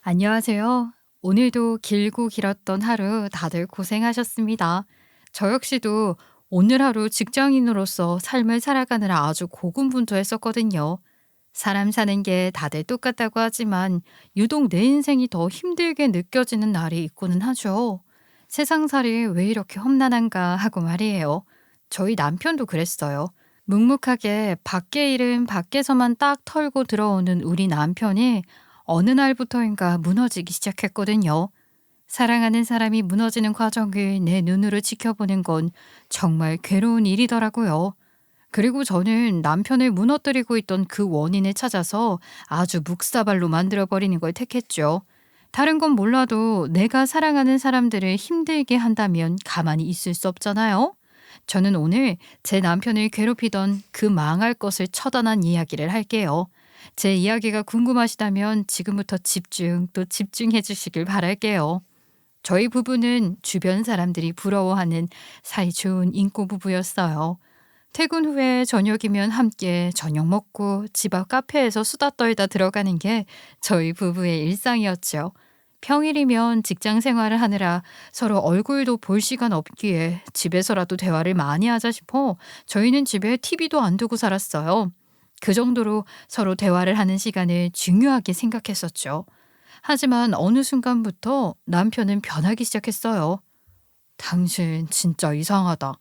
안녕하세요. 오늘도 길고 길었던 하루 다들 고생하셨습니다. 저 역시도 오늘 하루 직장인으로서 삶을 살아가느라 아주 고군분투했었거든요. 사람 사는 게 다들 똑같다고 하지만 유독 내 인생이 더 힘들게 느껴지는 날이 있고는 하죠. 세상살이 왜 이렇게 험난한가 하고 말이에요. 저희 남편도 그랬어요. 묵묵하게 밖의 일은 밖에서만 딱 털고 들어오는 우리 남편이 어느 날부터인가 무너지기 시작했거든요. 사랑하는 사람이 무너지는 과정을 내 눈으로 지켜보는 건 정말 괴로운 일이더라고요. 그리고 저는 남편을 무너뜨리고 있던 그 원인을 찾아서 아주 묵사발로 만들어버리는 걸 택했죠. 다른 건 몰라도 내가 사랑하는 사람들을 힘들게 한다면 가만히 있을 수 없잖아요. 저는 오늘 제 남편을 괴롭히던 그 망할 것을 처단한 이야기를 할게요. 제 이야기가 궁금하시다면 지금부터 집중 또 집중해 주시길 바랄게요. 저희 부부는 주변 사람들이 부러워하는 사이좋은 인고 부부였어요. 퇴근 후에 저녁이면 함께 저녁 먹고 집 앞 카페에서 수다 떨다 들어가는 게 저희 부부의 일상이었죠. 평일이면 직장 생활을 하느라 서로 얼굴도 볼 시간 없기에 집에서라도 대화를 많이 하자 싶어 저희는 집에 TV도 안 두고 살았어요. 그 정도로 서로 대화를 하는 시간을 중요하게 생각했었죠. 하지만 어느 순간부터 남편은 변하기 시작했어요. 당신 진짜 이상하다.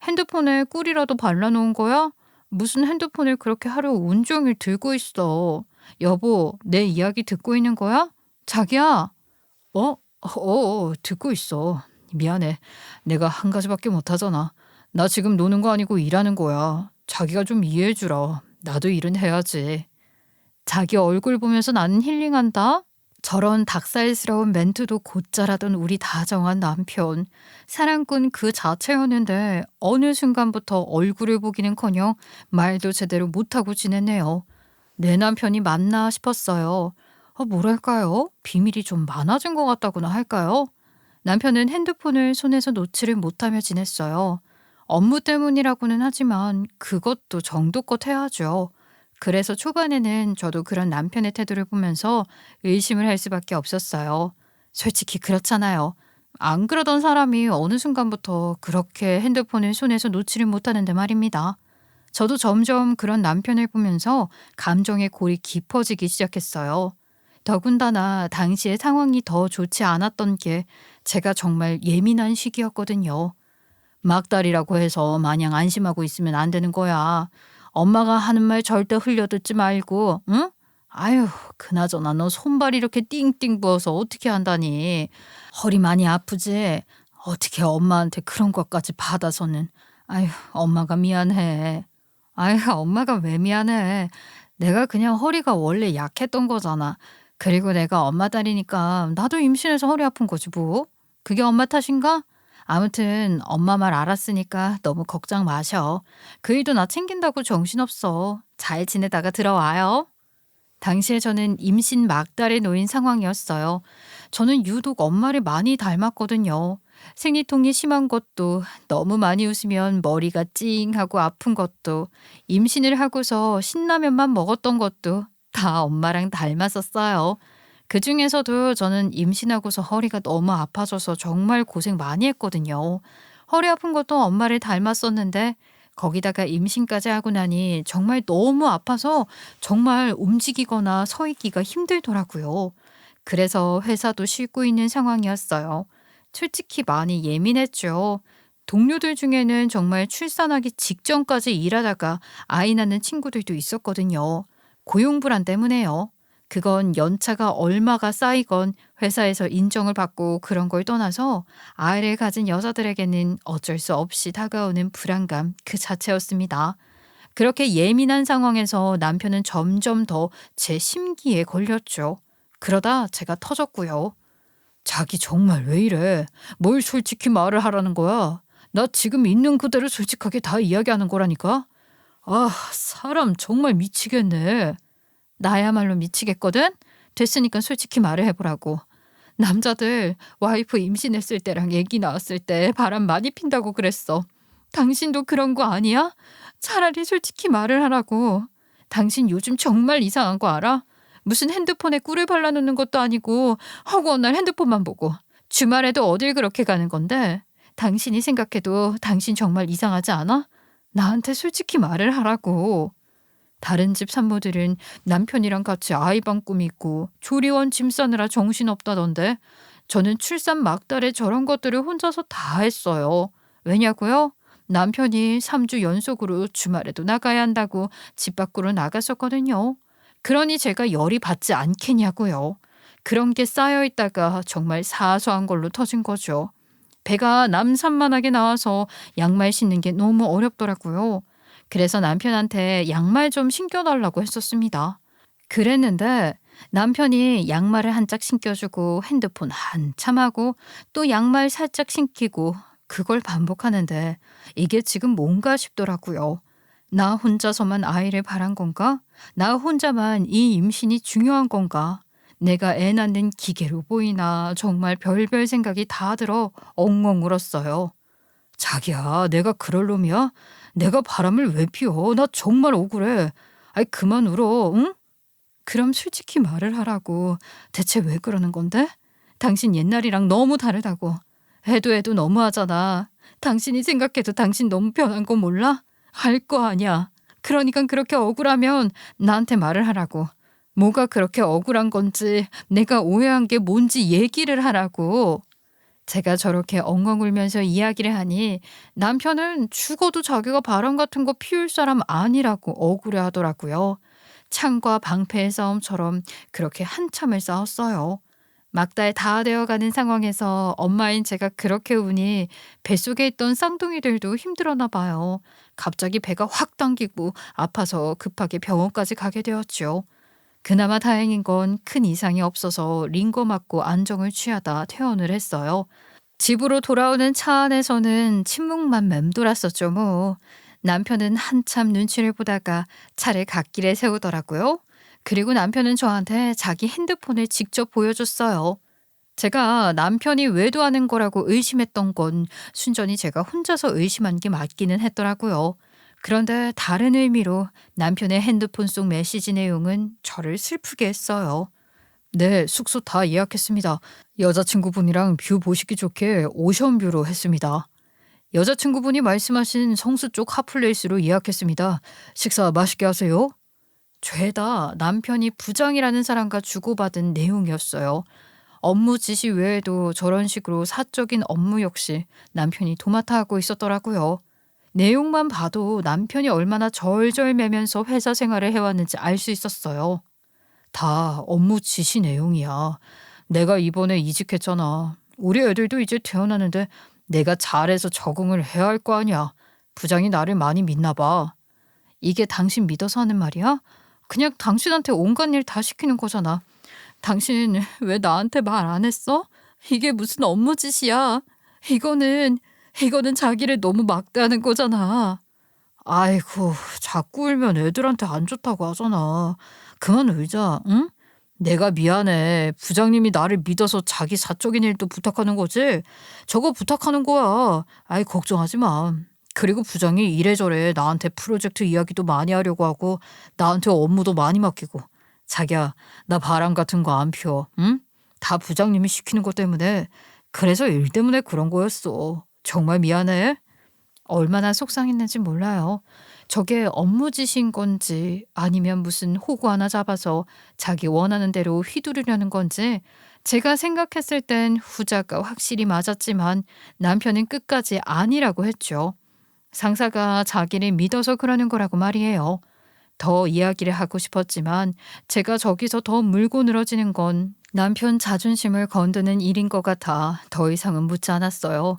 핸드폰에 꿀이라도 발라놓은 거야? 무슨 핸드폰을 그렇게 하루 온종일 들고 있어. 여보, 내 이야기 듣고 있는 거야? 자기야. 듣고 있어. 미안해. 내가 한 가지밖에 못하잖아. 나 지금 노는 거 아니고 일하는 거야. 자기가 좀 이해해주라. 나도 일은 해야지. 자기 얼굴 보면서 나는 힐링한다? 저런 닭살스러운 멘트도 곧잘하던 우리 다정한 남편. 사랑꾼 그 자체였는데 어느 순간부터 얼굴을 보기는커녕 말도 제대로 못하고 지냈네요. 내 남편이 맞나 싶었어요. 뭐랄까요? 비밀이 좀 많아진 것 같다고나 할까요? 남편은 핸드폰을 손에서 놓지를 못하며 지냈어요. 업무 때문이라고는 하지만 그것도 정도껏 해야죠. 그래서 초반에는 저도 그런 남편의 태도를 보면서 의심을 할 수밖에 없었어요. 솔직히 그렇잖아요. 안 그러던 사람이 어느 순간부터 그렇게 핸드폰을 손에서 놓지를 못하는데 말입니다. 저도 점점 그런 남편을 보면서 감정의 골이 깊어지기 시작했어요. 더군다나 당시의 상황이 더 좋지 않았던 게 제가 정말 예민한 시기였거든요. 막달이라고 해서 마냥 안심하고 있으면 안 되는 거야. 엄마가 하는 말 절대 흘려듣지 말고, 응? 아유, 그나저나 너 손발 이렇게 띵띵 부어서 어떻게 한다니. 허리 많이 아프지? 어떻게 엄마한테 그런 것까지 받아서는. 아유, 엄마가 미안해. 아유, 엄마가 왜 미안해. 내가 그냥 허리가 원래 약했던 거잖아. 그리고 내가 엄마 딸이니까 나도 임신해서 허리 아픈 거지 뭐. 그게 엄마 탓인가? 아무튼 엄마 말 알았으니까 너무 걱정 마셔. 그 일도 나 챙긴다고 정신없어. 잘 지내다가 들어와요. 당시에 저는 임신 막달에 놓인 상황이었어요. 저는 유독 엄마를 많이 닮았거든요. 생리통이 심한 것도, 너무 많이 웃으면 머리가 찡하고 아픈 것도, 임신을 하고서 신라면만 먹었던 것도 다 엄마랑 닮았었어요. 그 중에서도 저는 임신하고서 허리가 너무 아파져서 정말 고생 많이 했거든요. 허리 아픈 것도 엄마를 닮았었는데 거기다가 임신까지 하고 나니 정말 너무 아파서 정말 움직이거나 서 있기가 힘들더라고요. 그래서 회사도 쉬고 있는 상황이었어요. 솔직히 많이 예민했죠. 동료들 중에는 정말 출산하기 직전까지 일하다가 아이 낳는 친구들도 있었거든요. 고용불안 때문에요. 그건 연차가 얼마가 쌓이건 회사에서 인정을 받고 그런 걸 떠나서 아이를 가진 여자들에게는 어쩔 수 없이 다가오는 불안감 그 자체였습니다. 그렇게 예민한 상황에서 남편은 점점 더 제 심기에 걸렸죠. 그러다 제가 터졌고요. 자기 정말 왜 이래? 뭘 솔직히 말을 하라는 거야? 나 지금 있는 그대로 솔직하게 다 이야기하는 거라니까? 아, 사람 정말 미치겠네. 나야말로 미치겠거든? 됐으니까 솔직히 말을 해보라고. 남자들 와이프 임신했을 때랑 애기 낳았을 때 바람 많이 핀다고 그랬어. 당신도 그런 거 아니야? 차라리 솔직히 말을 하라고. 당신 요즘 정말 이상한 거 알아? 무슨 핸드폰에 꿀을 발라놓는 것도 아니고 허구한 날 핸드폰만 보고 주말에도 어딜 그렇게 가는 건데 당신이 생각해도 당신 정말 이상하지 않아? 나한테 솔직히 말을 하라고. 다른 집 산모들은 남편이랑 같이 아이방 꾸미고 조리원 짐 싸느라 정신없다던데 저는 출산 막달에 저런 것들을 혼자서 다 했어요. 왜냐고요? 남편이 3주 연속으로 주말에도 나가야 한다고 집 밖으로 나갔었거든요. 그러니 제가 열이 받지 않겠냐고요. 그런 게 쌓여 있다가 정말 사소한 걸로 터진 거죠. 배가 남산만하게 나와서 양말 신는 게 너무 어렵더라고요. 그래서 남편한테 양말 좀 신겨달라고 했었습니다. 그랬는데 남편이 양말을 한 짝 신겨주고 핸드폰 한참 하고 또 양말 살짝 신기고 그걸 반복하는데 이게 지금 뭔가 싶더라고요. 나 혼자서만 아이를 바란 건가? 나 혼자만 이 임신이 중요한 건가? 내가 애 낳는 기계로 보이나 정말 별별 생각이 다 들어 엉엉 울었어요. 자기야, 내가 그럴 놈이야? 내가 바람을 왜 피워? 나 정말 억울해. 아이, 그만 울어, 응? 그럼 솔직히 말을 하라고. 대체 왜 그러는 건데? 당신 옛날이랑 너무 다르다고. 해도 너무하잖아. 당신이 생각해도 당신 너무 변한 거 몰라? 알 거 아니야. 그러니까 그렇게 억울하면 나한테 말을 하라고. 뭐가 그렇게 억울한 건지 내가 오해한 게 뭔지 얘기를 하라고. 제가 저렇게 엉엉 울면서 이야기를 하니 남편은 죽어도 자기가 바람 같은 거 피울 사람 아니라고 억울해 하더라고요. 창과 방패의 싸움처럼 그렇게 한참을 싸웠어요. 막달 다 되어가는 상황에서 엄마인 제가 그렇게 우니 뱃속에 있던 쌍둥이들도 힘들었나 봐요. 갑자기 배가 확 당기고 아파서 급하게 병원까지 가게 되었죠. 그나마 다행인 건 큰 이상이 없어서 링거 맞고 안정을 취하다 퇴원을 했어요. 집으로 돌아오는 차 안에서는 침묵만 맴돌았었죠 뭐. 남편은 한참 눈치를 보다가 차를 갓길에 세우더라고요. 그리고 남편은 저한테 자기 핸드폰을 직접 보여줬어요. 제가 남편이 외도하는 거라고 의심했던 건 순전히 제가 혼자서 의심한 게 맞기는 했더라고요. 그런데 다른 의미로 남편의 핸드폰 속 메시지 내용은 저를 슬프게 했어요. 네, 숙소 다 예약했습니다. 여자친구분이랑 뷰 보시기 좋게 오션뷰로 했습니다. 여자친구분이 말씀하신 성수 쪽 핫플레이스로 예약했습니다. 식사 맛있게 하세요. 죄다 남편이 부장이라는 사람과 주고받은 내용이었어요. 업무 지시 외에도 저런 식으로 사적인 업무 역시 남편이 도맡아 하고 있었더라고요. 내용만 봐도 남편이 얼마나 절절매면서 회사 생활을 해왔는지 알 수 있었어요. 다 업무 지시 내용이야. 내가 이번에 이직했잖아. 우리 애들도 이제 태어나는데 내가 잘해서 적응을 해야 할 거 아니야. 부장이 나를 많이 믿나 봐. 이게 당신 믿어서 하는 말이야? 그냥 당신한테 온갖 일 다 시키는 거잖아. 당신 왜 나한테 말 안 했어? 이게 무슨 업무 짓이야? 이거는 자기를 너무 막대하는 거잖아. 아이고, 자꾸 울면 애들한테 안 좋다고 하잖아. 그만 울자, 응? 내가 미안해. 부장님이 나를 믿어서 자기 사적인 일도 부탁하는 거지? 저거 부탁하는 거야. 아이, 걱정하지 마. 그리고 부장이 이래저래 나한테 프로젝트 이야기도 많이 하려고 하고 나한테 업무도 많이 맡기고. 자기야, 나 바람 같은 거 안 피워, 응? 다 부장님이 시키는 것 때문에. 그래서 일 때문에 그런 거였어. 정말 미안해. 얼마나 속상했는지 몰라요. 저게 업무 짓인 건지 아니면 무슨 호구 하나 잡아서 자기 원하는 대로 휘두르려는 건지 제가 생각했을 땐 후자가 확실히 맞았지만 남편은 끝까지 아니라고 했죠. 상사가 자기를 믿어서 그러는 거라고 말이에요. 더 이야기를 하고 싶었지만 제가 저기서 더 물고 늘어지는 건 남편 자존심을 건드는 일인 것 같아 더 이상은 묻지 않았어요.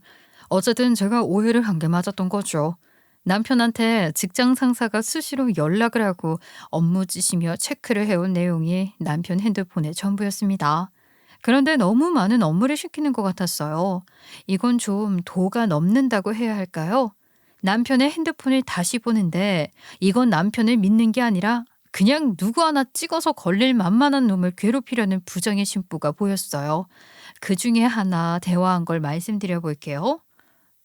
어쨌든 제가 오해를 한 게 맞았던 거죠. 남편한테 직장 상사가 수시로 연락을 하고 업무 지시며 체크를 해온 내용이 남편 핸드폰의 전부였습니다. 그런데 너무 많은 업무를 시키는 것 같았어요. 이건 좀 도가 넘는다고 해야 할까요? 남편의 핸드폰을 다시 보는데 이건 남편을 믿는 게 아니라 그냥 누구 하나 찍어서 걸릴 만만한 놈을 괴롭히려는 부장의 심보가 보였어요. 그 중에 하나 대화한 걸 말씀드려 볼게요.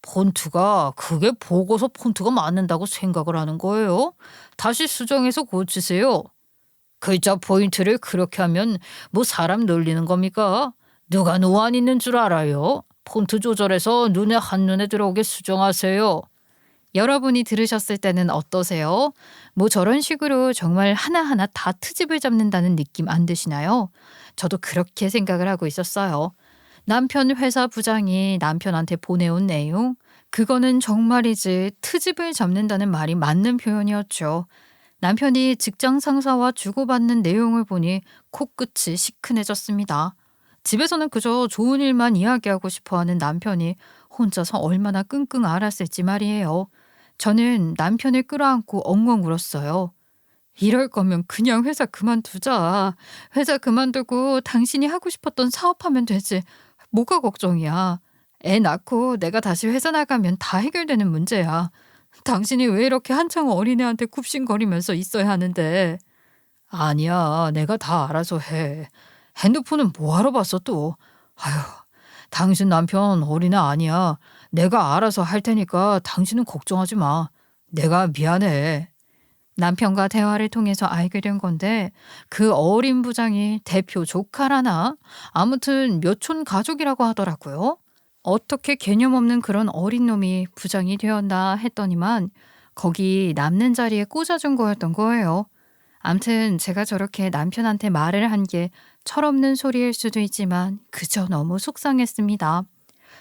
폰트가 그게 보고서 폰트가 맞는다고 생각을 하는 거예요? 다시 수정해서 고치세요. 글자 포인트를 그렇게 하면 뭐 사람 놀리는 겁니까? 누가 노안 있는 줄 알아요? 폰트 조절해서 눈에 한눈에 들어오게 수정하세요. 여러분이 들으셨을 때는 어떠세요? 뭐 저런 식으로 정말 하나하나 다 트집을 잡는다는 느낌 안 드시나요? 저도 그렇게 생각을 하고 있었어요. 남편 회사 부장이 남편한테 보내온 내용, 그거는 정말이지 트집을 잡는다는 말이 맞는 표현이었죠. 남편이 직장 상사와 주고받는 내용을 보니 코끝이 시큰해졌습니다. 집에서는 그저 좋은 일만 이야기하고 싶어 하는 남편이 혼자서 얼마나 끙끙 앓았을지 말이에요. 저는 남편을 끌어안고 엉엉 울었어요. 이럴 거면 그냥 회사 그만두자. 회사 그만두고 당신이 하고 싶었던 사업하면 되지. 뭐가 걱정이야. 애 낳고 내가 다시 회사 나가면 다 해결되는 문제야. 당신이 왜 이렇게 한창 어린애한테 굽신거리면서 있어야 하는데. 아니야, 내가 다 알아서 해. 핸드폰은 뭐하러 봤어 또. 아휴, 당신 남편 어린애 아니야. 내가 알아서 할 테니까 당신은 걱정하지 마. 내가 미안해. 남편과 대화를 통해서 알게 된 건데 그 어린 부장이 대표 조카라나 아무튼 몇촌 가족이라고 하더라고요. 어떻게 개념 없는 그런 어린 놈이 부장이 되었나 했더니만 거기 남는 자리에 꽂아준 거였던 거예요. 암튼 제가 저렇게 남편한테 말을 한 게 철없는 소리일 수도 있지만 그저 너무 속상했습니다.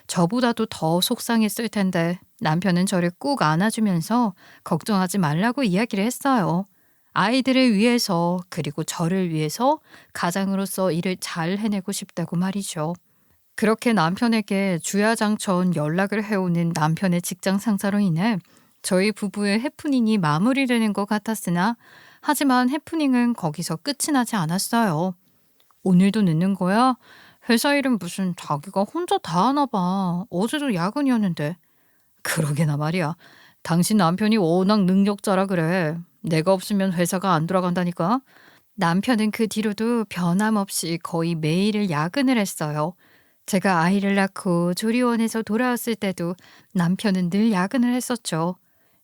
저보다도 더 속상했을 텐데 남편은 저를 꼭 안아주면서 걱정하지 말라고 이야기를 했어요. 아이들을 위해서 그리고 저를 위해서 가장으로서 일을 잘 해내고 싶다고 말이죠. 그렇게 남편에게 주야장천 연락을 해오는 남편의 직장 상사로 인해 저희 부부의 해프닝이 마무리되는 것 같았으나 하지만 해프닝은 거기서 끝이 나지 않았어요. 오늘도 늦는 거야? 회사 일은 무슨 자기가 혼자 다 하나 봐. 어제도 야근이었는데. 그러게나 말이야. 당신 남편이 워낙 능력자라 그래. 내가 없으면 회사가 안 돌아간다니까. 남편은 그 뒤로도 변함없이 거의 매일을 야근을 했어요. 제가 아이를 낳고 조리원에서 돌아왔을 때도 남편은 늘 야근을 했었죠.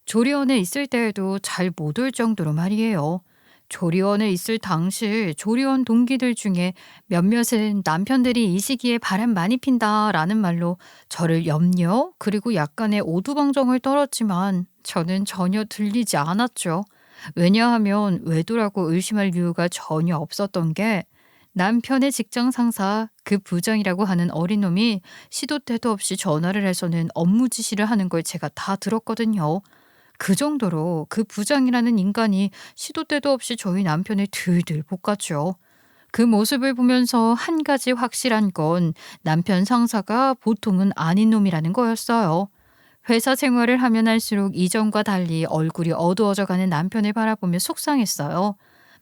조리원에 있을 때에도 잘 못 올 정도로 말이에요. 조리원에 있을 당시 조리원 동기들 중에 몇몇은 남편들이 이 시기에 바람 많이 핀다라는 말로 저를 염려 그리고 약간의 오두방정을 떨었지만 저는 전혀 들리지 않았죠. 왜냐하면 외도라고 의심할 이유가 전혀 없었던 게 남편의 직장 상사 그 부장이라고 하는 어린 놈이 시도 때도 없이 전화를 해서는 업무 지시를 하는 걸 제가 다 들었거든요. 그 정도로 그 부장이라는 인간이 시도 때도 없이 저희 남편을 들들 볶았죠. 그 모습을 보면서 한 가지 확실한 건 남편 상사가 보통은 아닌 놈이라는 거였어요. 회사 생활을 하면 할수록 이전과 달리 얼굴이 어두워져가는 남편을 바라보며 속상했어요.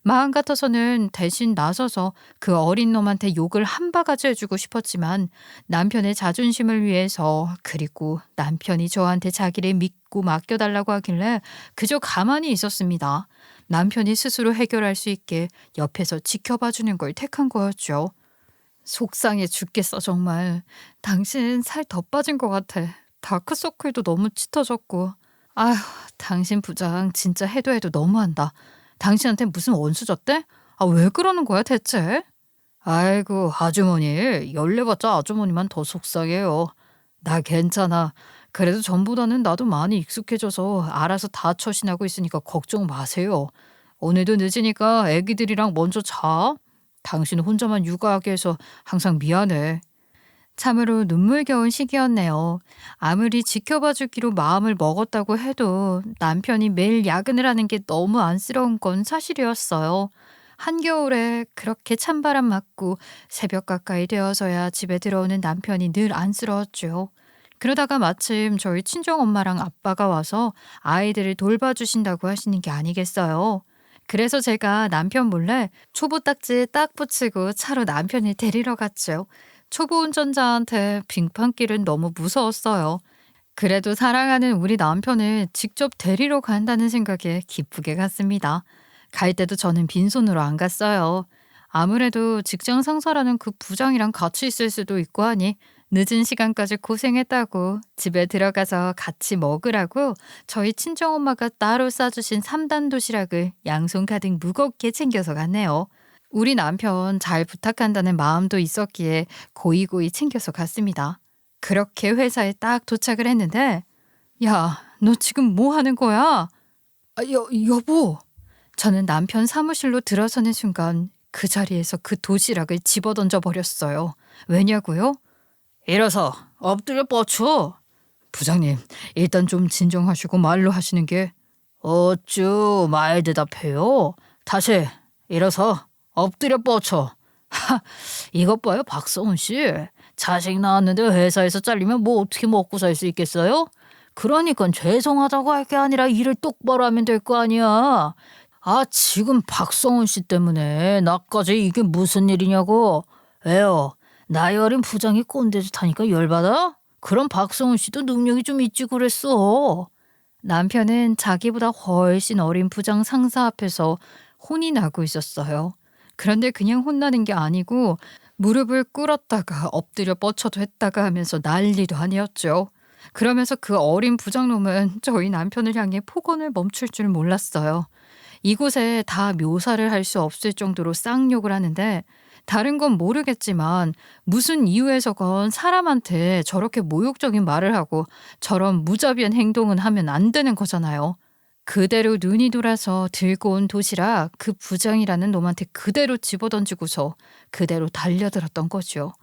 마음 같아서는 대신 나서서 그 어린 놈한테 욕을 한 바가지 해주고 싶었지만 남편의 자존심을 위해서 그리고 남편이 저한테 자기를 믿고 맡겨달라고 하길래 그저 가만히 있었습니다. 남편이 스스로 해결할 수 있게 옆에서 지켜봐주는 걸 택한 거였죠. 속상해 죽겠어 정말. 당신 살 더 빠진 것 같아. 다크서클도 너무 짙어졌고. 아휴, 당신 부장 진짜 해도 해도 너무한다. 당신한테 무슨 원수 졌대? 아, 왜 그러는 거야 대체? 아이고 아주머니, 열내봤자 아주머니만 더 속상해요. 나 괜찮아. 그래도 전보다는 나도 많이 익숙해져서 알아서 다 처신하고 있으니까 걱정 마세요. 오늘도 늦으니까 애기들이랑 먼저 자. 당신 혼자만 육아하게 해서 항상 미안해. 참으로 눈물겨운 시기였네요. 아무리 지켜봐주기로 마음을 먹었다고 해도 남편이 매일 야근을 하는 게 너무 안쓰러운 건 사실이었어요. 한겨울에 그렇게 찬바람 맞고 새벽 가까이 되어서야 집에 들어오는 남편이 늘 안쓰러웠죠. 그러다가 마침 저희 친정엄마랑 아빠가 와서 아이들을 돌봐주신다고 하시는 게 아니겠어요. 그래서 제가 남편 몰래 초보 딱지에 딱 붙이고 차로 남편을 데리러 갔죠. 초보 운전자한테 빙판길은 너무 무서웠어요. 그래도 사랑하는 우리 남편을 직접 데리러 간다는 생각에 기쁘게 갔습니다. 갈 때도 저는 빈손으로 안 갔어요. 아무래도 직장 상사라는 그 부장이랑 같이 있을 수도 있고 하니 늦은 시간까지 고생했다고 집에 들어가서 같이 먹으라고 저희 친정엄마가 따로 싸주신 3단 도시락을 양손 가득 무겁게 챙겨서 갔네요. 우리 남편 잘 부탁한다는 마음도 있었기에 고이고이 챙겨서 갔습니다. 그렇게 회사에 딱 도착을 했는데 야, 너 지금 뭐 하는 거야? 여보. 저는 남편 사무실로 들어서는 순간 그 자리에서 그 도시락을 집어던져 버렸어요. 왜냐고요? 일어서 엎드려 뻗쳐. 부장님, 일단 좀 진정하시고 말로 하시는 게. 어쭈 말 대답해요. 다시 일어서 엎드려 뻗쳐. 하, 이것 봐요 박성훈 씨. 자식 낳았는데 회사에서 잘리면 뭐 어떻게 먹고 살 수 있겠어요? 그러니까 죄송하다고 할 게 아니라 일을 똑바로 하면 될 거 아니야. 아 지금 박성훈 씨 때문에 나까지 이게 무슨 일이냐고. 왜요? 나이 어린 부장이 꼰대짓 하니까 열받아? 그럼 박성훈 씨도 능력이 좀 있지 그랬어. 남편은 자기보다 훨씬 어린 부장 상사 앞에서 혼이 나고 있었어요. 그런데 그냥 혼나는 게 아니고 무릎을 꿇었다가 엎드려 뻗쳐도 했다가 하면서 난리도 아니었죠. 그러면서 그 어린 부장놈은 저희 남편을 향해 폭언을 멈출 줄 몰랐어요. 이곳에 다 묘사를 할 수 없을 정도로 쌍욕을 하는데 다른 건 모르겠지만 무슨 이유에서건 사람한테 저렇게 모욕적인 말을 하고 저런 무자비한 행동은 하면 안 되는 거잖아요. 그대로 눈이 돌아서 들고 온 도시락 그 부장이라는 놈한테 그대로 집어던지고서 그대로 달려들었던 거죠.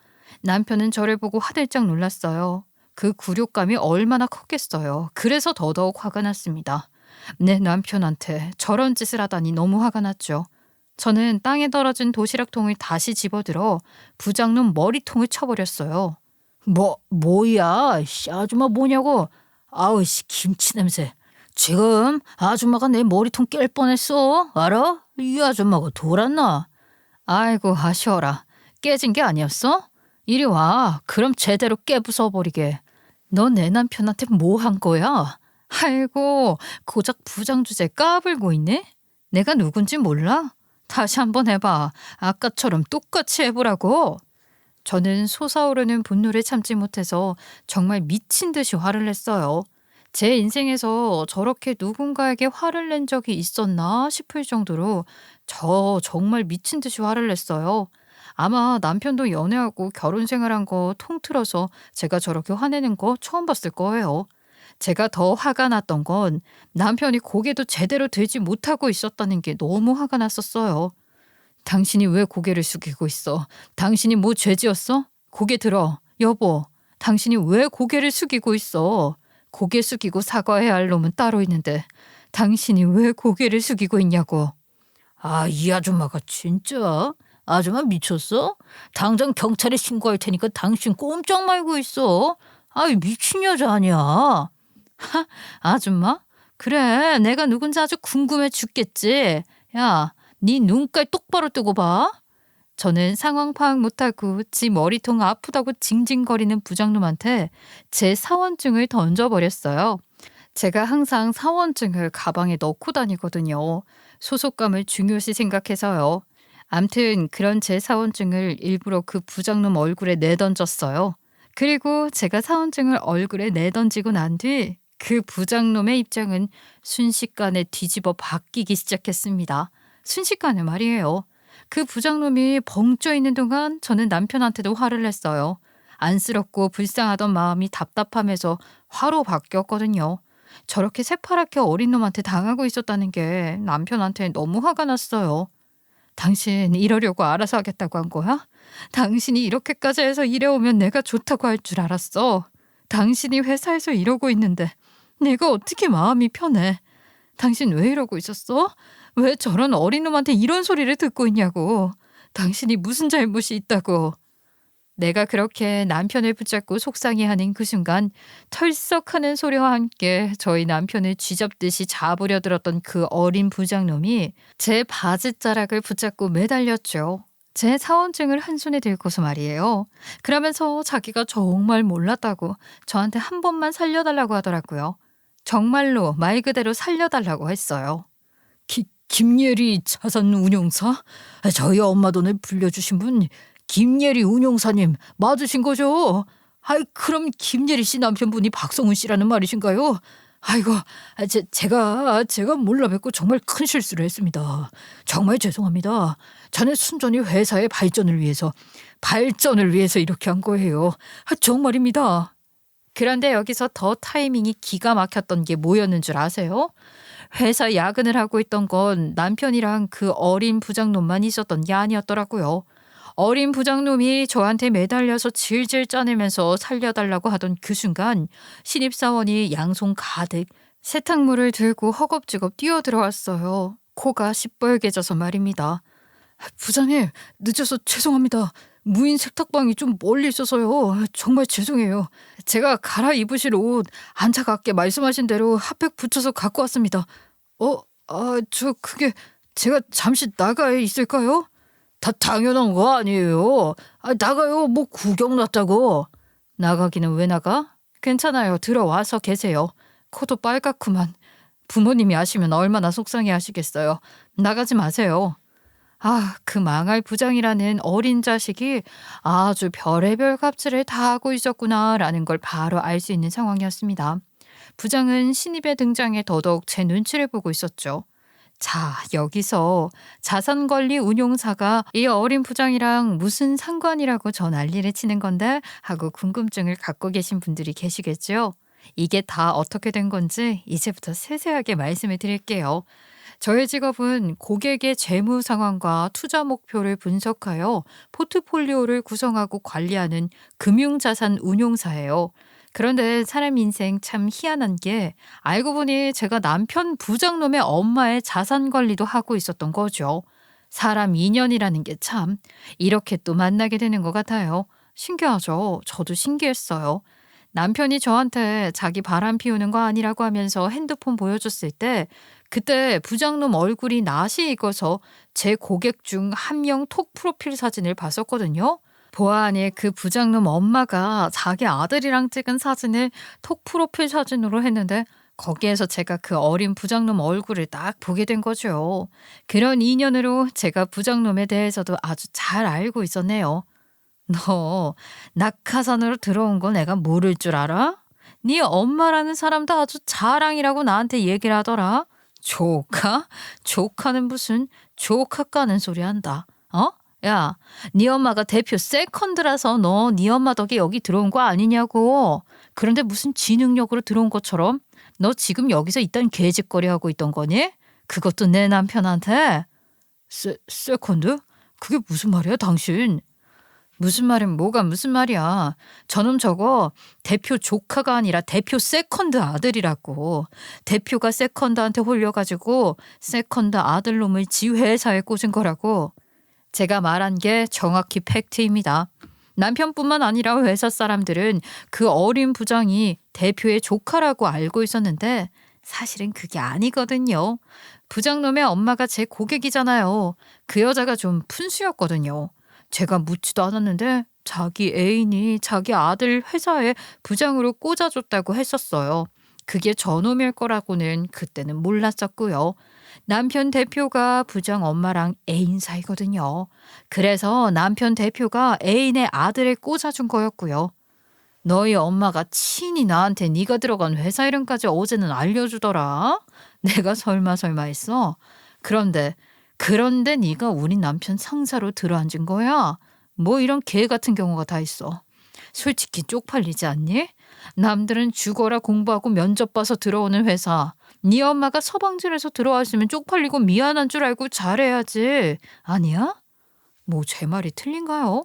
남편은 저를 보고 화들짝 놀랐어요. 그 굴욕감이 얼마나 컸겠어요. 그래서 더더욱 화가 났습니다. 내 남편한테 저런 짓을 하다니 너무 화가 났죠. 저는 땅에 떨어진 도시락통을 다시 집어들어 부장놈 머리통을 쳐버렸어요. 뭐야? 씨, 아줌마 뭐냐고? 아우 씨 김치 냄새. 지금 아줌마가 내 머리통 깰 뻔했어. 알아? 이 아줌마가 돌았나? 아이고 아쉬워라. 깨진 게 아니었어? 이리 와. 그럼 제대로 깨부숴버리게. 너 내 남편한테 뭐 한 거야? 아이고 고작 부장 주제 까불고 있네? 내가 누군지 몰라? 다시 한번 해봐. 아까처럼 똑같이 해보라고. 저는 솟아오르는 분노를 참지 못해서 정말 미친 듯이 화를 냈어요. 제 인생에서 저렇게 누군가에게 화를 낸 적이 있었나 싶을 정도로 저 정말 미친 듯이 화를 냈어요. 아마 남편도 연애하고 결혼 생활한 거 통틀어서 제가 저렇게 화내는 거 처음 봤을 거예요. 제가 더 화가 났던 건 남편이 고개도 제대로 들지 못하고 있었다는 게 너무 화가 났었어요. 당신이 왜 고개를 숙이고 있어? 당신이 뭐 죄 지었어? 고개 들어. 여보, 당신이 왜 고개를 숙이고 있어? 고개 숙이고 사과해야 할 놈은 따로 있는데 당신이 왜 고개를 숙이고 있냐고. 아, 이 아줌마가 진짜? 아줌마 미쳤어? 당장 경찰에 신고할 테니까 당신 꼼짝 말고 있어. 아이 미친 여자 아니야. 하, 아줌마? 그래, 내가 누군지 아주 궁금해 죽겠지. 야, 네 눈깔 똑바로 뜨고 봐. 저는 상황 파악 못하고 지 머리통 아프다고 징징거리는 부장놈한테 제 사원증을 던져버렸어요. 제가 항상 사원증을 가방에 넣고 다니거든요. 소속감을 중요시 생각해서요. 암튼 그런 제 사원증을 일부러 그 부장놈 얼굴에 내던졌어요. 그리고 제가 사원증을 얼굴에 내던지고 난 뒤 그 부장놈의 입장은 순식간에 뒤집어 바뀌기 시작했습니다. 순식간에 말이에요. 그 부장놈이 벙쪄 있는 동안 저는 남편한테도 화를 냈어요. 안쓰럽고 불쌍하던 마음이 답답하면서 화로 바뀌었거든요. 저렇게 새파랗게 어린 놈한테 당하고 있었다는 게 남편한테 너무 화가 났어요. 당신 이러려고 알아서 하겠다고 한 거야? 당신이 이렇게까지 해서 일해오면 내가 좋다고 할 줄 알았어. 당신이 회사에서 이러고 있는데 내가 어떻게 마음이 편해. 당신 왜 이러고 있었어? 왜 저런 어린 놈한테 이런 소리를 듣고 있냐고. 당신이 무슨 잘못이 있다고. 내가 그렇게 남편을 붙잡고 속상해하는 그 순간 털썩하는 소리와 함께 저희 남편을 쥐잡듯이 잡으려 들었던 그 어린 부장놈이 제 바지자락을 붙잡고 매달렸죠. 제 사원증을 한 손에 들고서 말이에요. 그러면서 자기가 정말 몰랐다고 저한테 한 번만 살려달라고 하더라고요. 정말로 말 그대로 살려달라고 했어요. 김예리 자산운용사? 저희 엄마 돈을 불려주신 분 김예리 운용사님 맞으신 거죠? 아이, 그럼 김예리 씨 남편분이 박성훈 씨라는 말이신가요? 아이고, 제가 몰라 뵙고 정말 큰 실수를 했습니다. 정말 죄송합니다. 저는 순전히 회사의 발전을 위해서 이렇게 한 거예요. 정말입니다. 그런데 여기서 더 타이밍이 기가 막혔던 게 뭐였는 줄 아세요? 회사 야근을 하고 있던 건 남편이랑 그 어린 부장놈만 있었던 게 아니었더라고요. 어린 부장놈이 저한테 매달려서 질질 짜내면서 살려달라고 하던 그 순간 신입사원이 양손 가득 세탁물을 들고 허겁지겁 뛰어들어왔어요. 코가 시뻘개져서 말입니다. 부장님, 늦어서 죄송합니다. 무인 세탁방이 좀 멀리 있어서요. 정말 죄송해요. 제가 갈아입으실 옷 안타깝게 말씀하신 대로 핫팩 붙여서 갖고 왔습니다. 그게 제가 잠시 나가에 있을까요? 당연한 거 아니에요. 나가요. 뭐 구경 났다고. 나가기는 왜 나가? 괜찮아요. 들어와서 계세요. 코도 빨갛구만. 부모님이 아시면 얼마나 속상해 하시겠어요. 나가지 마세요. 그 망할 부장이라는 어린 자식이 아주 별의별 갑질을 다 하고 있었구나라는 걸 바로 알 수 있는 상황이었습니다. 부장은 신입의 등장에 더더욱 제 눈치를 보고 있었죠. 자, 여기서 자산관리 운용사가 이 어린 부장이랑 무슨 상관이라고 저 난리를 치는 건데 하고 궁금증을 갖고 계신 분들이 계시겠죠? 이게 다 어떻게 된 건지 이제부터 세세하게 말씀을 드릴게요. 저의 직업은 고객의 재무 상황과 투자 목표를 분석하여 포트폴리오를 구성하고 관리하는 금융자산 운용사예요. 그런데 사람 인생 참 희한한 게 알고 보니 제가 남편 부장놈의 엄마의 자산 관리도 하고 있었던 거죠. 사람 인연이라는 게 참 이렇게 또 만나게 되는 것 같아요. 신기하죠? 저도 신기했어요. 남편이 저한테 자기 바람 피우는 거 아니라고 하면서 핸드폰 보여줬을 때 그때 부장놈 얼굴이 낯이 익어서 제 고객 중 한 명 톡 프로필 사진을 봤었거든요. 보아하니 그 부장놈 엄마가 자기 아들이랑 찍은 사진을 톡 프로필 사진으로 했는데 거기에서 제가 그 어린 부장놈 얼굴을 딱 보게 된 거죠. 그런 인연으로 제가 부장놈에 대해서도 아주 잘 알고 있었네요. 너 낙하산으로 들어온 거 내가 모를 줄 알아? 네 엄마라는 사람도 아주 자랑이라고 나한테 얘기를 하더라. 조카? 조카는 무슨 조카 까는 소리 한다. 야, 네 엄마가 대표 세컨드라서 너 네 엄마 덕에 여기 들어온 거 아니냐고. 그런데 무슨 지능력으로 들어온 것처럼 너 지금 여기서 이딴 개짓거리 하고 있던 거니? 그것도 내 남편한테? 세컨드? 그게 무슨 말이야 당신? 무슨 말은 뭐가 무슨 말이야. 저놈 저거 대표 조카가 아니라 대표 세컨드 아들이라고. 대표가 세컨드한테 홀려가지고 세컨드 아들놈을 지 회사에 꽂은 거라고. 제가 말한 게 정확히 팩트입니다. 남편뿐만 아니라 회사 사람들은 그 어린 부장이 대표의 조카라고 알고 있었는데 사실은 그게 아니거든요. 부장놈의 엄마가 제 고객이잖아요. 그 여자가 좀 푼수였거든요. 제가 묻지도 않았는데 자기 애인이 자기 아들 회사에 부장으로 꽂아줬다고 했었어요. 그게 저놈일 거라고는 그때는 몰랐었고요. 남편 대표가 부장 엄마랑 애인 사이거든요. 그래서 남편 대표가 애인의 아들을 꽂아준 거였고요. 너희 엄마가 친히 나한테 네가 들어간 회사 이름까지 어제는 알려주더라. 내가 설마 했어. 그런데 네가 우리 남편 상사로 들어앉은 거야. 뭐 이런 개 같은 경우가 다 있어. 솔직히 쪽팔리지 않니? 남들은 죽어라 공부하고 면접 봐서 들어오는 회사. 네 엄마가 서방질에서 들어왔으면 쪽팔리고 미안한 줄 알고 잘해야지. 아니야? 뭐 제 말이 틀린가요?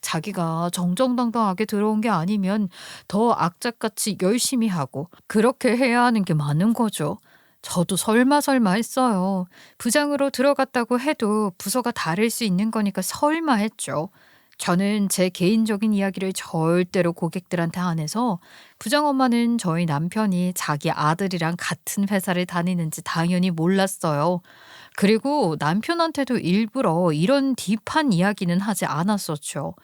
자기가 정정당당하게 들어온 게 아니면 더 악착같이 열심히 하고 그렇게 해야 하는 게 맞는 거죠. 저도 설마 했어요. 부장으로 들어갔다고 해도 부서가 다를 수 있는 거니까 설마 했죠. 저는 제 개인적인 이야기를 절대로 고객들한테 안 해서 부장 엄마는 저희 남편이 자기 아들이랑 같은 회사를 다니는지 당연히 몰랐어요. 그리고 남편한테도 일부러 이런 딥한 이야기는 하지 않았었죠.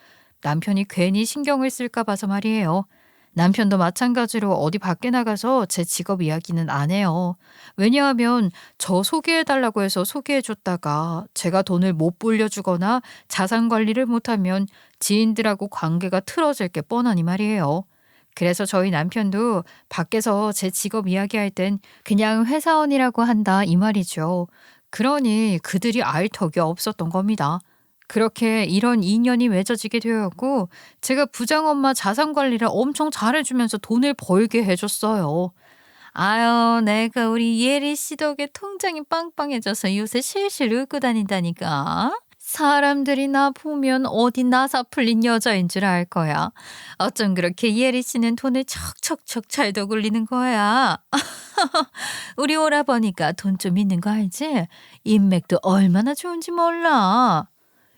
남편이 괜히 신경을 쓸까 봐서 말이에요. 남편도 마찬가지로 어디 밖에 나가서 제 직업 이야기는 안 해요. 왜냐하면 저 소개해달라고 해서 소개해줬다가 제가 돈을 못 불려주거나 자산 관리를 못하면 지인들하고 관계가 틀어질 게 뻔하니 말이에요. 그래서 저희 남편도 밖에서 제 직업 이야기할 땐 그냥 회사원이라고 한다 이 말이죠. 그러니 그들이 알 턱이 없었던 겁니다. 그렇게 이런 인연이 맺어지게 되었고 제가 부장 엄마 자산 관리를 엄청 잘해주면서 돈을 벌게 해줬어요. 아유, 내가 우리 예리 씨 덕에 통장이 빵빵해져서 요새 실실 웃고 다닌다니까. 사람들이 나 보면 어디 나사 풀린 여자인 줄 알 거야. 어쩜 그렇게 예리 씨는 돈을 척척척 잘도 굴리는 거야. 우리 오라버니까 돈 좀 있는 거 알지? 인맥도 얼마나 좋은지 몰라.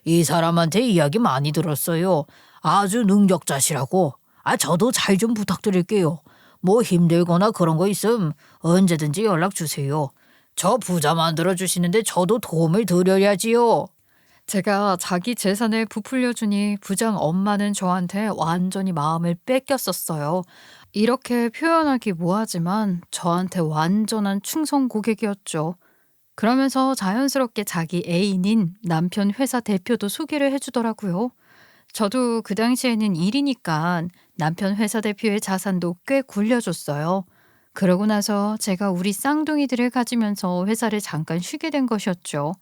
이 사람한테 이야기 많이 들었어요. 아주 능력자시라고. 저도 잘 좀 부탁드릴게요. 뭐 힘들거나 그런 거 있음 언제든지 연락 주세요. 저 부자 만들어 주시는데 저도 도움을 드려야지요. 제가 자기 재산을 부풀려 주니 부장 엄마는 저한테 완전히 마음을 뺏겼었어요. 이렇게 표현하기 뭐하지만 저한테 완전한 충성 고객이었죠. 그러면서 자연스럽게 자기 애인인 남편 회사 대표도 소개를 해주더라고요. 저도 그 당시에는 일이니까 남편 회사 대표의 자산도 꽤 굴려줬어요. 그러고 나서 제가 우리 쌍둥이들을 가지면서 회사를 잠깐 쉬게 된 것이었죠.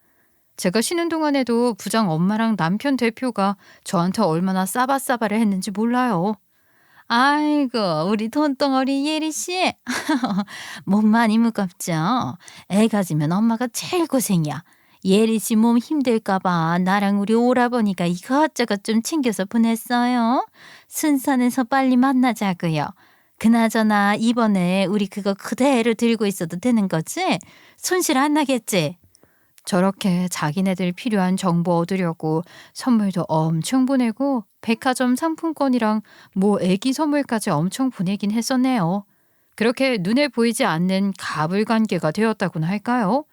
제가 쉬는 동안에도 부장 엄마랑 남편 대표가 저한테 얼마나 싸바싸바를 했는지 몰라요. 아이고, 우리 돈덩어리 예리 씨. 몸 많이 무겁죠? 애 가지면 엄마가 제일 고생이야. 예리 씨 몸 힘들까 봐 나랑 우리 오라버니가 이것저것 좀 챙겨서 보냈어요. 순산해서 빨리 만나자고요. 그나저나 이번에 우리 그거 그대로 들고 있어도 되는 거지? 손실 안 나겠지? 저렇게 자기네들 필요한 정보 얻으려고 선물도 엄청 보내고 백화점 상품권이랑 뭐 애기 선물까지 엄청 보내긴 했었네요. 그렇게 눈에 보이지 않는 갑을 관계가 되었다고나 할까요?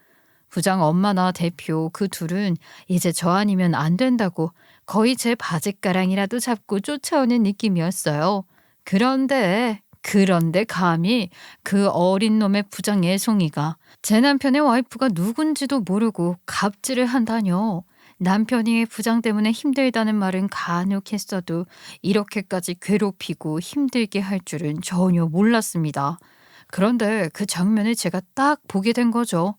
부장 엄마나 대표 그 둘은 이제 저 아니면 안 된다고 거의 제 바짓가랑이라도 잡고 쫓아오는 느낌이었어요. 그런데 감히 그 어린 놈의 부장 애송이가 제 남편의 와이프가 누군지도 모르고 갑질을 한다뇨. 남편이 부장 때문에 힘들다는 말은 간혹 했어도 이렇게까지 괴롭히고 힘들게 할 줄은 전혀 몰랐습니다. 그런데 그 장면을 제가 딱 보게 된 거죠.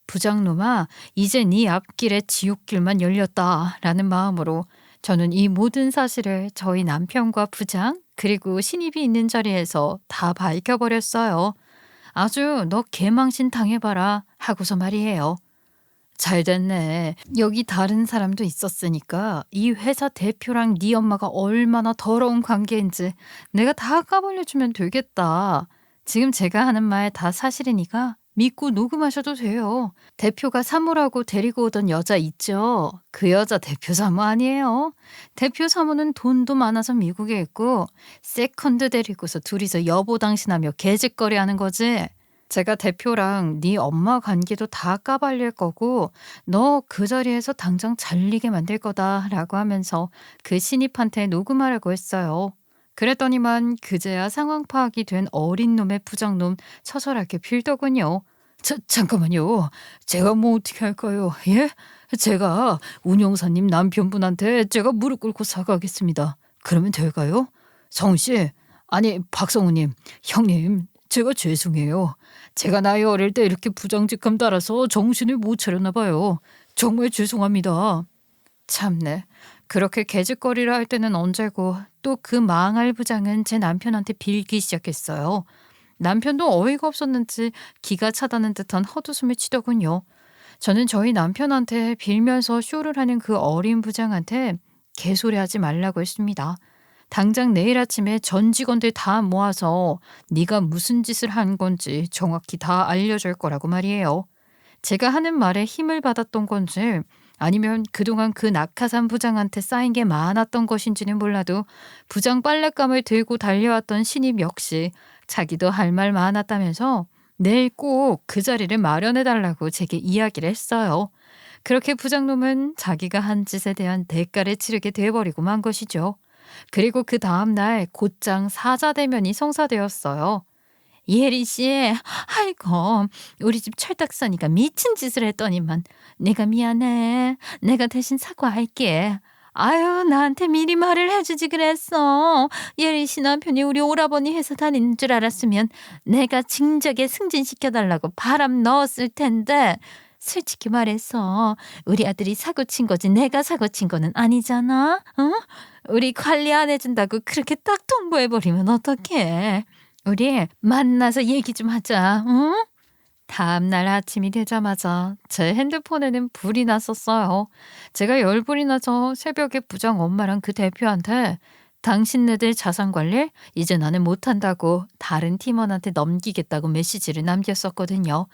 부장놈아, 이제 네 앞길에 지옥길만 열렸다라는 마음으로 저는 이 모든 사실을 저희 남편과 부장 그리고 신입이 있는 자리에서 다 밝혀버렸어요. 아주 너 개망신 당해봐라 하고서 말이에요. 잘 됐네. 여기 다른 사람도 있었으니까 이 회사 대표랑 네 엄마가 얼마나 더러운 관계인지 내가 다 까발려주면 되겠다. 지금 제가 하는 말 다 사실이니까 믿고 녹음하셔도 돼요. 대표가 사모라고 데리고 오던 여자 있죠? 그 여자 대표 사모 아니에요. 대표 사모는 돈도 많아서 미국에 있고 세컨드 데리고서 둘이서 여보당신하며 개짓거리 하는 거지. 제가 대표랑 네 엄마 관계도 다 까발릴 거고 너 그 자리에서 당장 잘리게 만들 거다라고 하면서 그 신입한테 녹음하라고 했어요. 그랬더니만 그제야 상황 파악이 된 어린 놈의 부장놈 처절하게 빌더군요. 잠깐만요. 제가 뭐 어떻게 할까요? 예? 제가 운영사님 남편분한테 제가 무릎 꿇고 사과하겠습니다. 그러면 될까요? 성우씨, 아니 박성우님, 형님, 제가 죄송해요. 제가 나이 어릴 때 이렇게 부정직함 따라서 정신을 못 차렸나 봐요. 정말 죄송합니다. 참네. 그렇게 개짓거리를 할 때는 언제고 또 그 망할 부장은 제 남편한테 빌기 시작했어요. 남편도 어이가 없었는지 기가 차다는 듯한 헛웃음을 치더군요. 저는 저희 남편한테 빌면서 쇼를 하는 그 어린 부장한테 개소리하지 말라고 했습니다. 당장 내일 아침에 전 직원들 다 모아서 네가 무슨 짓을 한 건지 정확히 다 알려줄 거라고 말이에요. 제가 하는 말에 힘을 받았던 건지 아니면 그동안 그 낙하산 부장한테 쌓인 게 많았던 것인지는 몰라도 부장 빨랫감을 들고 달려왔던 신입 역시 자기도 할 말 많았다면서 내일 꼭 그 자리를 마련해달라고 제게 이야기를 했어요. 그렇게 부장놈은 자기가 한 짓에 대한 대가를 치르게 돼버리고 만 것이죠. 그리고 그 다음날 곧장 사자대면이 성사되었어요. 예리 씨, 아이고, 우리 집 철딱서니가 미친 짓을 했더니만 내가 미안해. 내가 대신 사과할게. 아유, 나한테 미리 말을 해주지 그랬어. 예리 씨 남편이 우리 오라버니 회사 다니는 줄 알았으면 내가 진작에 승진시켜달라고 바람 넣었을 텐데. 솔직히 말해서 우리 아들이 사고 친 거지 내가 사고 친 거는 아니잖아. 어? 우리 관리 안 해준다고 그렇게 딱 통보해버리면 어떡해. 우리 만나서 얘기 좀 하자. 응? 다음 날 아침이 되자마자 제 핸드폰에는 불이 났었어요. 제가 열불이 나서 새벽에 부장 엄마랑 그 대표한테 당신네들 자산관리 이제 나는 못한다고 다른 팀원한테 넘기겠다고 메시지를 남겼었거든요.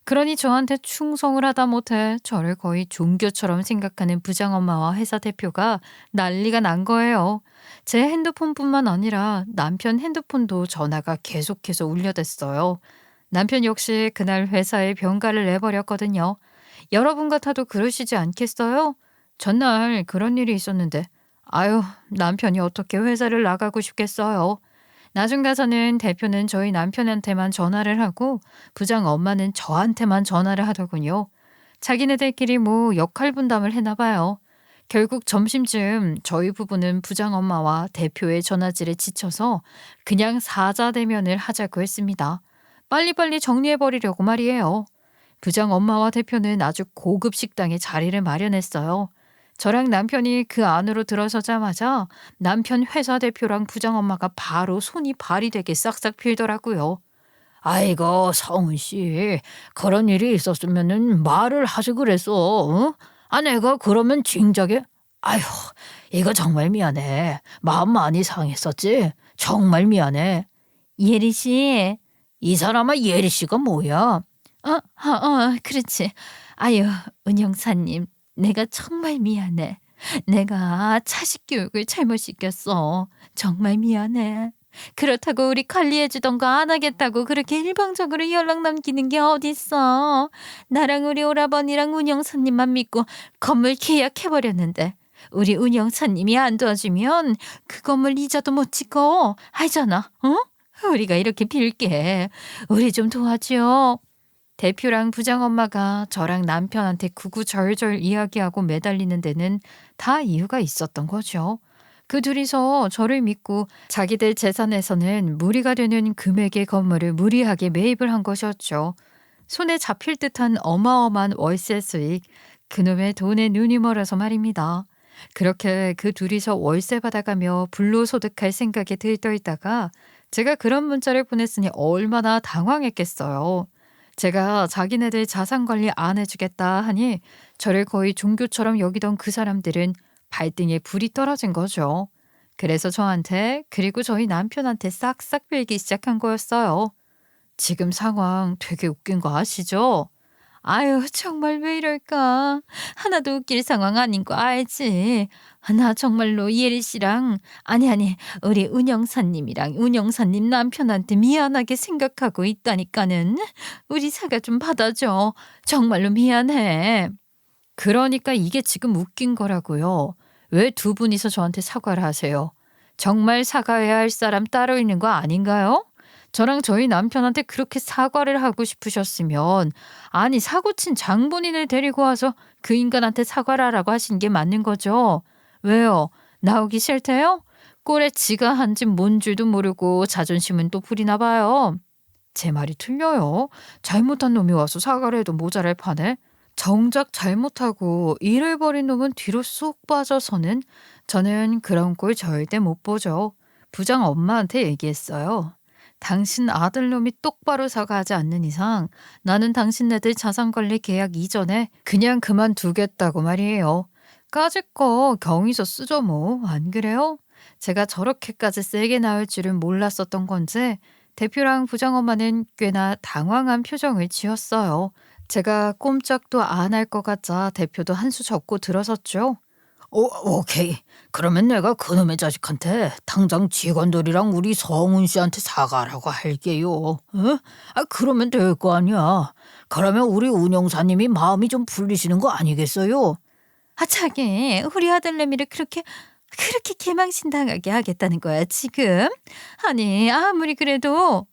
그러니 저한테 충성을 하다 못해 저를 거의 종교처럼 생각하는 부장엄마와 회사 대표가 난리가 난 거예요. 제 핸드폰뿐만 아니라 남편 핸드폰도 전화가 계속해서 울려댔어요. 남편 역시 그날 회사에 병가를 내버렸거든요. 여러분 같아도 그러시지 않겠어요? 전날 그런 일이 있었는데 아유, 남편이 어떻게 회사를 나가고 싶겠어요. 나중 가서는 대표는 저희 남편한테만 전화를 하고 부장 엄마는 저한테만 전화를 하더군요. 자기네들끼리 뭐 역할 분담을 했나 봐요. 결국 점심쯤 저희 부부는 부장 엄마와 대표의 전화질에 지쳐서 그냥 사자대면을 하자고 했습니다. 빨리빨리 정리해버리려고 말이에요. 부장 엄마와 대표는 아주 고급 식당에 자리를 마련했어요. 저랑 남편이 그 안으로 들어서자마자 남편 회사 대표랑 부장 엄마가 바로 손이 발이 되게 싹싹 빌더라고요. 아이고 성은 씨, 그런 일이 있었으면은 말을 하지 그랬어. 어? 아 내가 그러면 진작에 아휴 이거 정말 미안해. 마음 많이 상했었지. 정말 미안해. 예리 씨. 이 사람아 예리 씨가 뭐야? 그렇지. 아유, 은영사님, 내가 정말 미안해. 내가 자식 교육을 잘못 시켰어. 정말 미안해. 그렇다고 우리 관리해주던 거 안 하겠다고 그렇게 일방적으로 연락 남기는 게 어딨어. 나랑 우리 오라버니랑 운영사님만 믿고 건물 계약해버렸는데 우리 운영사님이 안 도와주면 그 건물 이자도 못 짓고 알잖아. 어? 우리가 이렇게 빌게. 우리 좀 도와줘. 대표랑 부장 엄마가 저랑 남편한테 구구절절 이야기하고 매달리는 데는 다 이유가 있었던 거죠. 그 둘이서 저를 믿고 자기들 재산에서는 무리가 되는 금액의 건물을 무리하게 매입을 한 것이었죠. 손에 잡힐 듯한 어마어마한 월세 수익, 그놈의 돈에 눈이 멀어서 말입니다. 그렇게 그 둘이서 월세 받아가며 불로소득할 생각에 들떠있다가 제가 그런 문자를 보냈으니 얼마나 당황했겠어요. 제가 자기네들 자산관리 안 해주겠다 하니 저를 거의 종교처럼 여기던 그 사람들은 발등에 불이 떨어진 거죠. 그래서 저한테 그리고 저희 남편한테 싹싹 빌기 시작한 거였어요. 지금 상황 되게 웃긴 거 아시죠? 아유 정말 왜 이럴까. 하나도 웃길 상황 아닌 거 알지. 나 정말로 예리 씨랑 아니 우리 은영사님이랑 은영사님 남편한테 미안하게 생각하고 있다니까는. 우리 사과 좀 받아줘. 정말로 미안해. 그러니까 이게 지금 웃긴 거라고요. 왜 두 분이서 저한테 사과를 하세요? 정말 사과해야 할 사람 따로 있는 거 아닌가요? 저랑 저희 남편한테 그렇게 사과를 하고 싶으셨으면 아니 사고친 장본인을 데리고 와서 그 인간한테 사과를 하라고 하신 게 맞는 거죠. 왜요? 나오기 싫대요? 꼴에 지가 한 짓 뭔 줄도 모르고 자존심은 또 부리나 봐요. 제 말이 틀려요. 잘못한 놈이 와서 사과를 해도 모자랄 판에 정작 잘못하고 일을 벌인 놈은 뒤로 쏙 빠져서는 저는 그런 꼴 절대 못 보죠. 부장 엄마한테 얘기했어요. 당신 아들놈이 똑바로 사과하지 않는 이상 나는 당신네들 자산관리 계약 이전에 그냥 그만두겠다고 말이에요. 까짓 거 경위서 쓰죠 뭐. 안 그래요? 제가 저렇게까지 세게 나올 줄은 몰랐었던 건지 대표랑 부장엄마는 꽤나 당황한 표정을 지었어요. 제가 꼼짝도 안 할 것 같자 대표도 한 수 접고 들어섰죠. 오케이. 그러면 내가 그놈의 자식한테 당장 직원들이랑 우리 성훈 씨한테 사과하라고 할게요. 어? 그러면 될 거 아니야. 그러면 우리 운영사님이 마음이 좀 풀리시는 거 아니겠어요? 자기 우리 아들내미를 그렇게 그렇게 개망신당하게 하겠다는 거야 지금? 아니 아무리 그래도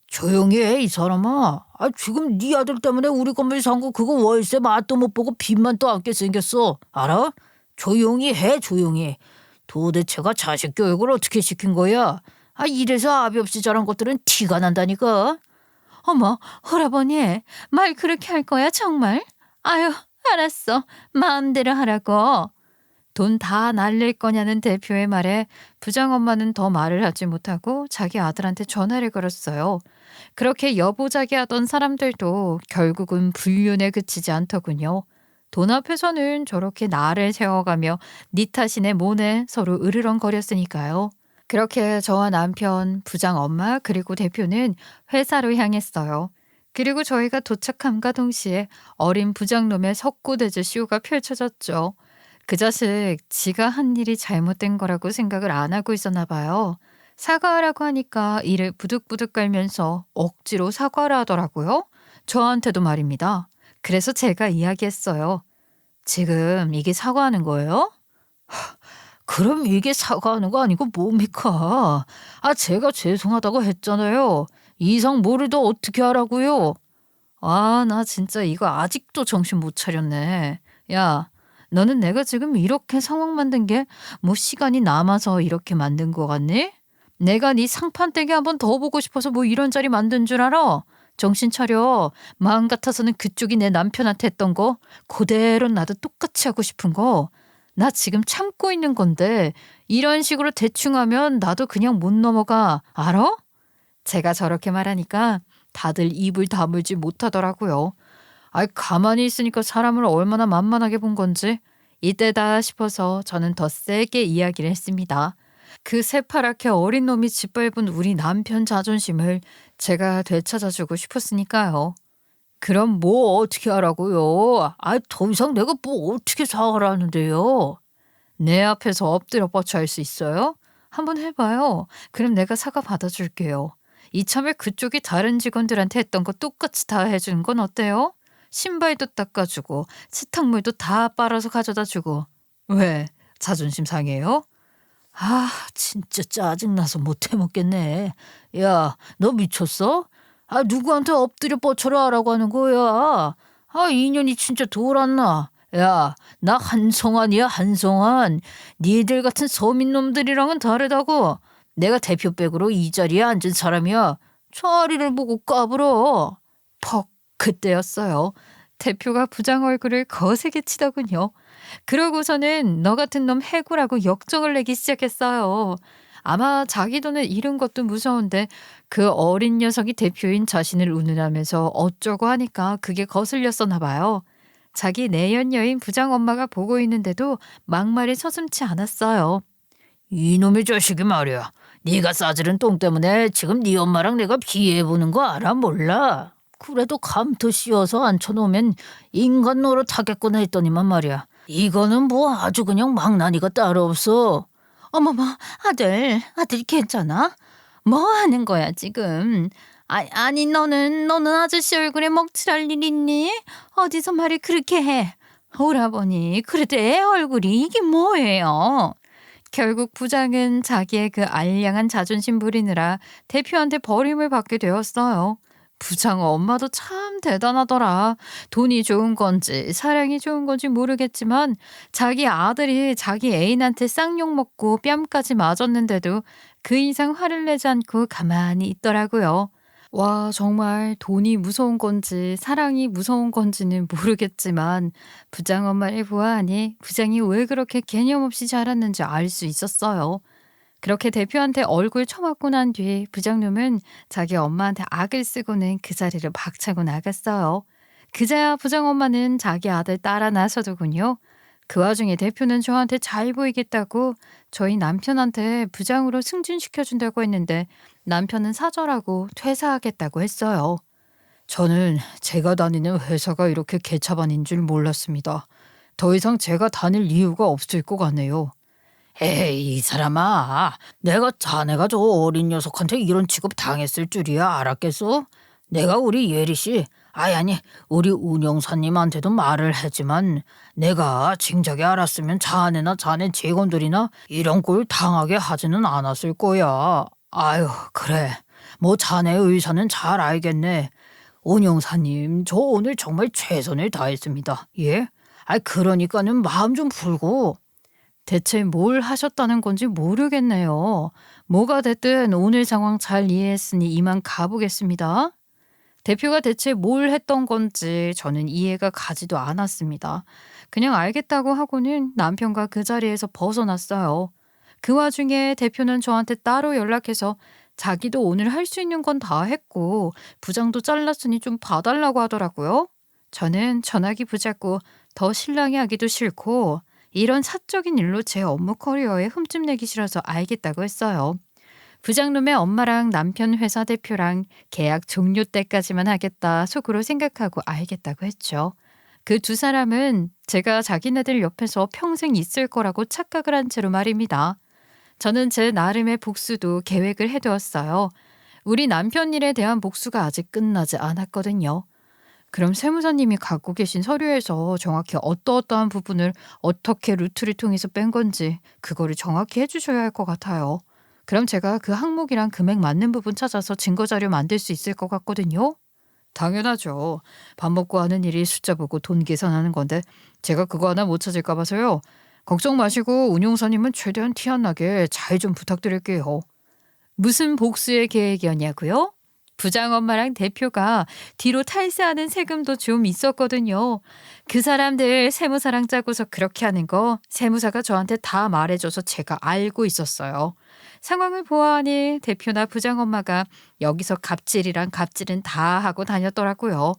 조용히 해, 이 사람아. 지금 네 아들 때문에 우리 건물 산 거 그거 월세 맛도 못 보고 빚만 또 안게 생겼어. 알아? 조용히 해, 조용히. 도대체가 자식 교육을 어떻게 시킨 거야? 이래서 아비 없이 자란 것들은 티가 난다니까. 어머 할아버니 말 그렇게 할 거야 정말? 아유 알았어 마음대로 하라고. 돈 다 날릴 거냐는 대표의 말에 부장 엄마는 더 말을 하지 못하고 자기 아들한테 전화를 걸었어요. 그렇게 여보자기 하던 사람들도 결국은 불륜에 그치지 않더군요. 돈 앞에서는 저렇게 나를 세워가며 니 탓이네 뭐네 서로 으르렁거렸으니까요. 그렇게 저와 남편, 부장 엄마 그리고 대표는 회사로 향했어요. 그리고 저희가 도착함과 동시에 어린 부장놈의 석고대죄 쇼가 펼쳐졌죠. 그 자식 지가 한 일이 잘못된 거라고 생각을 안 하고 있었나 봐요. 사과하라고 하니까 이를 부득부득 깔면서 억지로 사과를 하더라고요. 저한테도 말입니다. 그래서 제가 이야기했어요. 지금 이게 사과하는 거예요? 그럼 이게 사과하는 거 아니고 뭡니까? 제가 죄송하다고 했잖아요. 이 이상 뭐를 더 어떻게 하라고요? 나 진짜 이거 아직도 정신 못 차렸네. 야, 너는 내가 지금 이렇게 상황 만든 게 뭐 시간이 남아서 이렇게 만든 거 같니? 내가 네 상판떼기 한번 더 보고 싶어서 뭐 이런 자리 만든 줄 알아? 정신 차려. 마음 같아서는 그쪽이 내 남편한테 했던 거 그대로 나도 똑같이 하고 싶은 거. 나 지금 참고 있는 건데 이런 식으로 대충 하면 나도 그냥 못 넘어가. 알아? 제가 저렇게 말하니까 다들 입을 다물지 못하더라고요. 가만히 있으니까 사람을 얼마나 만만하게 본 건지 이때다 싶어서 저는 더 세게 이야기를 했습니다. 그 새파랗게 어린 놈이 짓밟은 우리 남편 자존심을 제가 되찾아주고 싶었으니까요. 그럼 뭐 어떻게 하라고요? 더 이상 내가 뭐 어떻게 사과를 하는데요? 내 앞에서 엎드려 뻗쳐 할 수 있어요? 한번 해봐요. 그럼 내가 사과 받아줄게요. 이참에 그쪽이 다른 직원들한테 했던 거 똑같이 다 해주는 건 어때요? 신발도 닦아주고 세탁물도 다 빨아서 가져다 주고. 왜? 자존심 상해요? 진짜 짜증나서 못 해먹겠네. 야, 너 미쳤어? 누구한테 엎드려 뻗쳐라 하라고 하는 거야? 인연이 진짜 돌았나? 야, 나 한성환이야, 한성환. 니들 같은 서민놈들이랑은 다르다고. 내가 대표백으로 이 자리에 앉은 사람이야. 자리를 보고 까불어. 퍽 그때였어요. 대표가 부장 얼굴을 거세게 치더군요. 그러고서는 너 같은 놈 해고라고 역정을 내기 시작했어요. 아마 자기 돈을 잃은 것도 무서운데 그 어린 녀석이 대표인 자신을 운운하면서 어쩌고 하니까 그게 거슬렸었나 봐요. 자기 내연 여인 부장 엄마가 보고 있는데도 막말이 서슴지 않았어요. 이놈의 자식이 말이야. 네가 싸지른 똥 때문에 지금 네 엄마랑 내가 비해보는 거 알아 몰라? 그래도 감토 씌워서 앉혀놓으면 인간 노릇 하겠구나 했더니만 말이야. 이거는 뭐 아주 그냥 망나니가 따로 없어. 어머머 아들 괜찮아? 뭐 하는 거야 지금? 아니 너는 아저씨 얼굴에 먹칠할 일 있니? 어디서 말을 그렇게 해? 오라버니 그래도 애 얼굴이 이게 뭐예요? 결국 부장은 자기의 그 알량한 자존심 부리느라 대표한테 버림을 받게 되었어요. 부장 엄마도 참 대단하더라. 돈이 좋은 건지 사랑이 좋은 건지 모르겠지만 자기 아들이 자기 애인한테 쌍욕 먹고 뺨까지 맞았는데도 그 이상 화를 내지 않고 가만히 있더라고요. 와 정말 돈이 무서운 건지 사랑이 무서운 건지는 모르겠지만 부장 엄마를 보아하니 부장이 왜 그렇게 개념 없이 자랐는지 알 수 있었어요. 그렇게 대표한테 얼굴 쳐맞고 난 뒤 부장님은 자기 엄마한테 악을 쓰고는 그 자리를 박차고 나갔어요. 그제야 부장 엄마는 자기 아들 따라 나서더군요. 그 와중에 대표는 저한테 잘 보이겠다고 저희 남편한테 부장으로 승진시켜준다고 했는데 남편은 사절하고 퇴사하겠다고 했어요. 저는 제가 다니는 회사가 이렇게 개차반인 줄 몰랐습니다. 더 이상 제가 다닐 이유가 없을 것 같네요. 에이, 이 사람아. 내가 자네가 저 어린 녀석한테 이런 취급 당했을 줄이야 알았겠어? 내가 우리 예리 씨 아니, 우리 운영사님한테도 말을 했지만 내가 진작에 알았으면 자네나 자네 직원들이나 이런 꼴 당하게 하지는 않았을 거야. 아유, 그래. 뭐 자네 의사는 잘 알겠네. 운영사님, 저 오늘 정말 최선을 다했습니다. 예? 그러니까는 마음 좀 풀고. 대체 뭘 하셨다는 건지 모르겠네요. 뭐가 됐든 오늘 상황 잘 이해했으니 이만 가보겠습니다. 대표가 대체 뭘 했던 건지 저는 이해가 가지도 않았습니다. 그냥 알겠다고 하고는 남편과 그 자리에서 벗어났어요. 그 와중에 대표는 저한테 따로 연락해서 자기도 오늘 할 수 있는 건 다 했고 부장도 잘랐으니 좀 봐달라고 하더라고요. 저는 전화기 붙잡고 더 실랑이 하기도 싫고 이런 사적인 일로 제 업무 커리어에 흠집 내기 싫어서 알겠다고 했어요. 부장놈의 엄마랑 남편 회사 대표랑 계약 종료 때까지만 하겠다 속으로 생각하고 알겠다고 했죠. 그 두 사람은 제가 자기네들 옆에서 평생 있을 거라고 착각을 한 채로 말입니다. 저는 제 나름의 복수도 계획을 해두었어요. 우리 남편 일에 대한 복수가 아직 끝나지 않았거든요. 그럼 세무사님이 갖고 계신 서류에서 정확히 어떠어떠한 부분을 어떻게 루트를 통해서 뺀 건지 그거를 정확히 해주셔야 할 것 같아요. 그럼 제가 그 항목이랑 금액 맞는 부분 찾아서 증거자료 만들 수 있을 것 같거든요. 당연하죠. 밥 먹고 하는 일이 숫자 보고 돈 계산하는 건데 제가 그거 하나 못 찾을까 봐서요. 걱정 마시고 운용사님은 최대한 티 안 나게 잘 좀 부탁드릴게요. 무슨 복수의 계획이었냐고요? 부장 엄마랑 대표가 뒤로 탈세하는 세금도 좀 있었거든요. 그 사람들 세무사랑 짜고서 그렇게 하는 거 세무사가 저한테 다 말해줘서 제가 알고 있었어요. 상황을 보아하니 대표나 부장 엄마가 여기서 갑질이랑 갑질은 다 하고 다녔더라고요.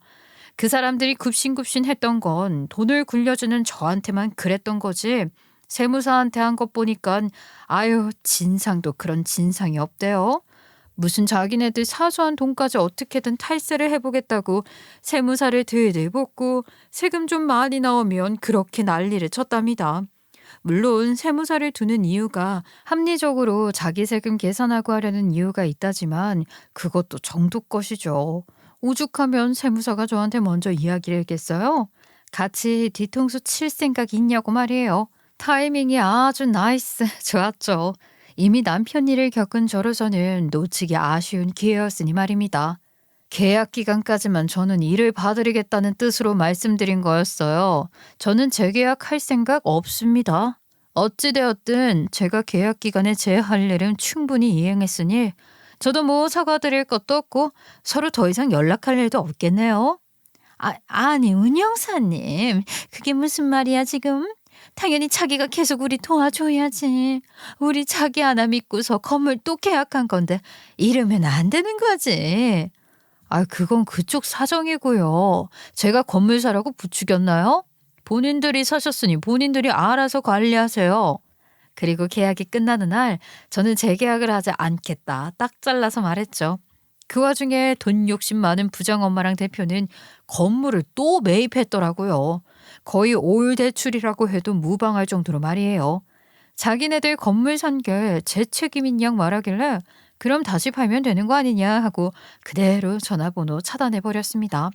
그 사람들이 굽신굽신 했던 건 돈을 굴려주는 저한테만 그랬던 거지 세무사한테 한 것 보니까 아유 진상도 그런 진상이 없대요. 무슨 자기네들 사소한 돈까지 어떻게든 탈세를 해보겠다고 세무사를 들들 볶고 세금 좀 많이 나오면 그렇게 난리를 쳤답니다. 물론 세무사를 두는 이유가 합리적으로 자기 세금 계산하고 하려는 이유가 있다지만 그것도 정도 것이죠. 오죽하면 세무사가 저한테 먼저 이야기를 했겠어요? 같이 뒤통수 칠 생각 있냐고 말이에요. 타이밍이 아주 나이스 좋았죠. 이미 남편 일을 겪은 저로서는 놓치기 아쉬운 기회였으니 말입니다. 계약 기간까지만 저는 일을 봐드리겠다는 뜻으로 말씀드린 거였어요. 저는 재계약할 생각 없습니다. 어찌되었든 제가 계약 기간에 제 할 일은 충분히 이행했으니 저도 뭐 사과드릴 것도 없고 서로 더 이상 연락할 일도 없겠네요. 아니 운영사님 그게 무슨 말이야 지금? 당연히 자기가 계속 우리 도와줘야지. 우리 자기 하나 믿고서 건물 또 계약한 건데 이러면 안 되는 거지. 그건 그쪽 사정이고요. 제가 건물 사라고 부추겼나요? 본인들이 사셨으니 본인들이 알아서 관리하세요. 그리고 계약이 끝나는 날 저는 재계약을 하지 않겠다. 딱 잘라서 말했죠. 그 와중에 돈 욕심 많은 부장 엄마랑 대표는 건물을 또 매입했더라고요. 거의 올 대출이라고 해도 무방할 정도로 말이에요. 자기네들 건물 산 게 제 책임인 양 말하길래 그럼 다시 팔면 되는 거 아니냐 하고 그대로 전화번호 차단해버렸습니다.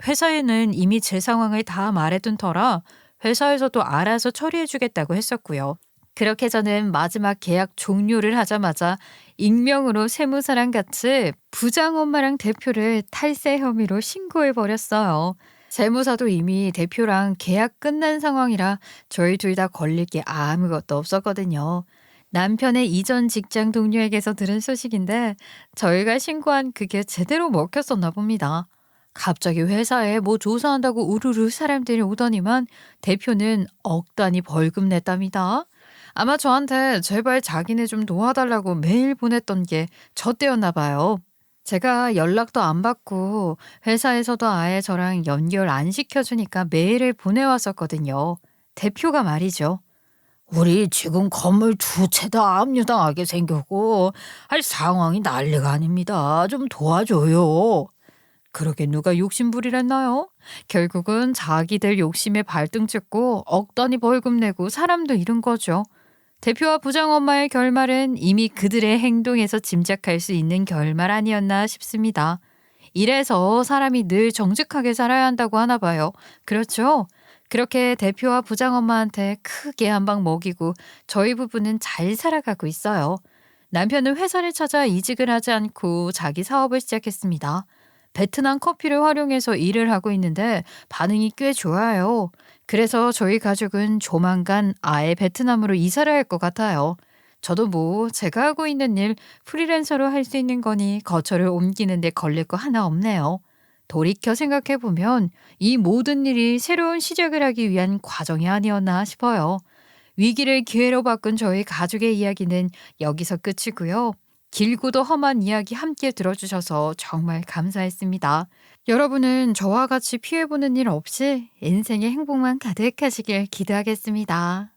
회사에는 이미 제 상황을 다 말해둔 터라 회사에서도 알아서 처리해주겠다고 했었고요. 그렇게 저는 마지막 계약 종료를 하자마자 익명으로 세무사랑 같이 부장 엄마랑 대표를 탈세 혐의로 신고해버렸어요. 세무사도 이미 대표랑 계약 끝난 상황이라 저희 둘 다 걸릴 게 아무것도 없었거든요. 남편의 이전 직장 동료에게서 들은 소식인데 저희가 신고한 그게 제대로 먹혔었나 봅니다. 갑자기 회사에 뭐 조사한다고 우르르 사람들이 오더니만 대표는 억 단위 벌금 냈답니다. 아마 저한테 제발 자기네 좀 도와달라고 메일 보냈던 게 저 때였나 봐요. 제가 연락도 안 받고 회사에서도 아예 저랑 연결 안 시켜주니까 메일을 보내왔었거든요. 대표가 말이죠. 우리 지금 건물 두 채 다 압류당하게 생겼고 할 상황이 난리가 아닙니다. 좀 도와줘요. 그러게 누가 욕심부리랬나요? 결국은 자기들 욕심에 발등 찍고 억 단위 벌금 내고 사람도 잃은 거죠. 대표와 부장 엄마의 결말은 이미 그들의 행동에서 짐작할 수 있는 결말 아니었나 싶습니다. 이래서 사람이 늘 정직하게 살아야 한다고 하나 봐요. 그렇죠? 그렇게 대표와 부장엄마한테 크게 한 방 먹이고 저희 부부는 잘 살아가고 있어요. 남편은 회사를 찾아 이직을 하지 않고 자기 사업을 시작했습니다. 베트남 커피를 활용해서 일을 하고 있는데 반응이 꽤 좋아요. 그래서 저희 가족은 조만간 아예 베트남으로 이사를 할 것 같아요. 저도 뭐 제가 하고 있는 일 프리랜서로 할 수 있는 거니 거처를 옮기는 데 걸릴 거 하나 없네요. 돌이켜 생각해 보면 이 모든 일이 새로운 시작을 하기 위한 과정이 아니었나 싶어요. 위기를 기회로 바꾼 저희 가족의 이야기는 여기서 끝이고요. 길고도 험한 이야기 함께 들어주셔서 정말 감사했습니다. 여러분은 저와 같이 피해보는 일 없이 인생의 행복만 가득하시길 기도하겠습니다.